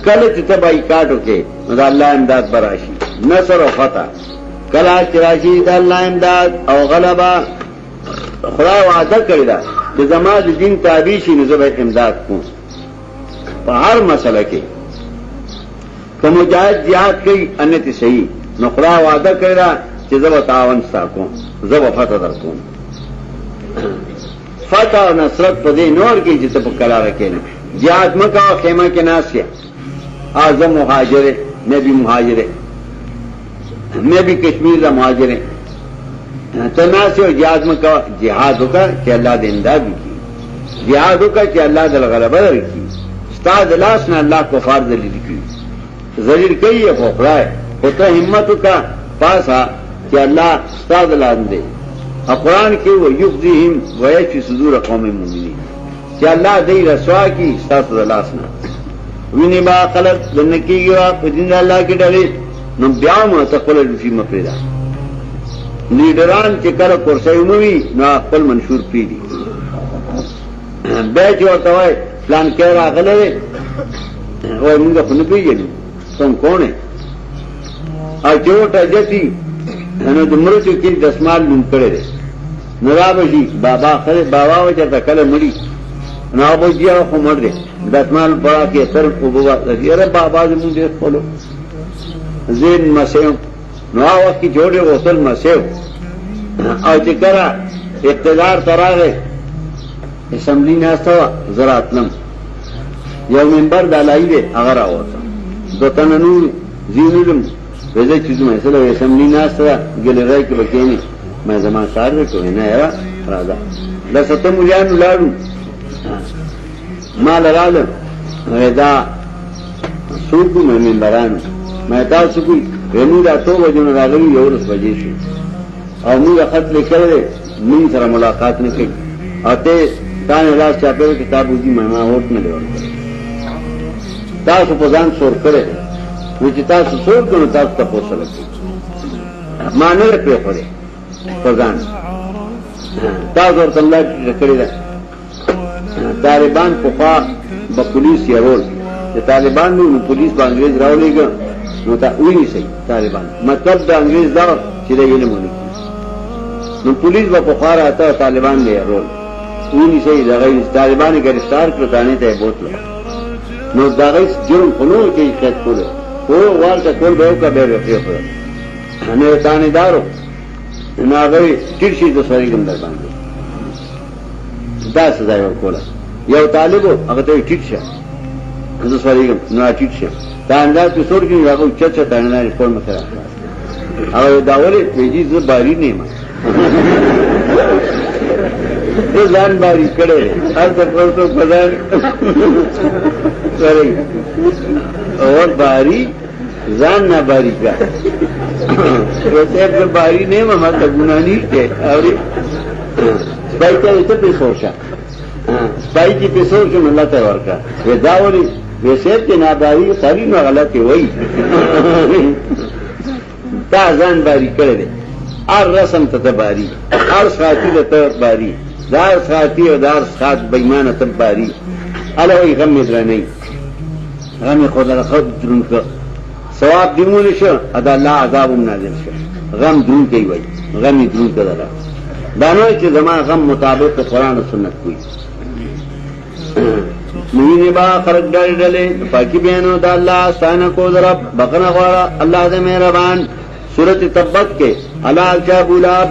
کله چې ته بایکاټ وکې نو د الله امداد براشي نصر او فتح کله چې راشي د الله امداد او غلبه خدای وعده کړی دا چې زما د دین تابع شي نو زه به امداد کوم په هر مسله کې کوم مجاهد jihad کوي انت صحیح نو خدای وعده کړی دا چې زه به تعاون ساتم زه به فتح درکوم فتح او نصرت په دې نور کې چې ته په قرار کې نه jihad مکه خیمه کې ناسیا اعظم مهاجر نبی مهاجر میں بھی کشمیر کا مہاجر ہیں تناسب اور جہاد میں کہا جہاد ہو کر کہ اللہ دے امداد بھی کی جہاد ہو کر کہ اللہ دل غلبہ کی استاد الاس نے اللہ کو فار دلیل کی ذلیل کئی ہے پھوپڑا ہے ہوتا ہمت کا پاس آ کہ اللہ استاد الاس دے اور قرآن کے وہ یخزیہم ویشفی صدور قوم مومنین کہ اللہ دے رسوا کی استاد الاس نے ویني با خلق دنکی گیا دین اللہ کی ڈالے نو بیام تقبل فی مفردا لیڈران چې کله کورسای موي نو خپل منشور پیډي به جو توای پلان کې راغله وای موږ خو نه پیژنو څنګه کونه او جوړه جتی نو د مرچو کې دسمال نوم کړي نو راوځي بابا خره بابا وجه کله مړي نو ابو جیا خو مړ دي دسمال پڑا کې سر کو بابا یره بابا زموږ دې خپلو زین مسیو نو آوه کی جوڑے غسل مسیو او چکرہ اقتدار تراغے اسمبلی ناستوا زراتلم یو منبر دالائی دے اگر آوتا دو تننور زینولم ویزے چیزو میں سلو اسمبلی ناستوا گلی رائی کے بکینی میں زمان کار رکھو ہے نا ایرا رادا لستم مجانو لارو مال رالم ویدا سوکو میں منبرانو میں تاسو کوئی موږ راته وجونه راغلي یو ورځ بجې شو او موږ خط لیکل موږ سره ملاقات نه کړي اته تاسو لاس چاپېره کتاب وځي ما هوټ نه لور تاسو په ځان سور کړئ چې تاسو سور کړو تاسو ته پوښتنه لګي ما نه پرې خوري په ځان تاسو ورته الله کړی دا طالبان په خوا په پولیس یې رول چې طالبان نو پولیس باندې انګريز راولېګ نو تا ویني سي طالبان مطلب د انګريز دا چې دا یې نه مونږ نو پولیس په بخارا آتا طالبان دی رول ویني سي دا غي طالبان گرفتار کړ دانه ته بوتل نو دا غي جرم خلو کې خط کوله او ورته کول به کا به وکړه نه تانه دارو نو هغه تیرشي د سوري ګندر باندې دا سزا ورکوله یو طالب هغه ته ټیټ شه د سوري نو ټیټ شه دا انداز په سور کې هغه چچا تانه خپل مسره او دا ولې پیجی ز باری نه ما ځان باری کړي هر څه پروتو بدل سوري اور باری ځان نه باری کا ورته په باری نه ما ته ګنا نه کې او سپای ته په سوچا سپای کې په سوچ نه الله ته ورکا دا ولې ویسے کہ ناباری ساری نو غلطی وئی دا ځان باری کړی دی ار رسم ته باری ار ساتي ته باری دار ساتي او دار سات بېمانه ته باری الوی غم در نه غم خدای خود درن کو ثواب دیمون شو ادا الله عذاب نازل شو غم دون کوي وای غم دون کړه دا نو چې زما غم مطابق قرآن او سنت کوي موینه با خرج ډلې پاکي بیانو د الله ستانه کو درب بخنه غواړه الله دې مهربان سورۃ تبت کې الله شابولاب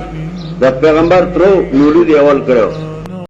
د پیغمبر ترو نورو دی اول کړو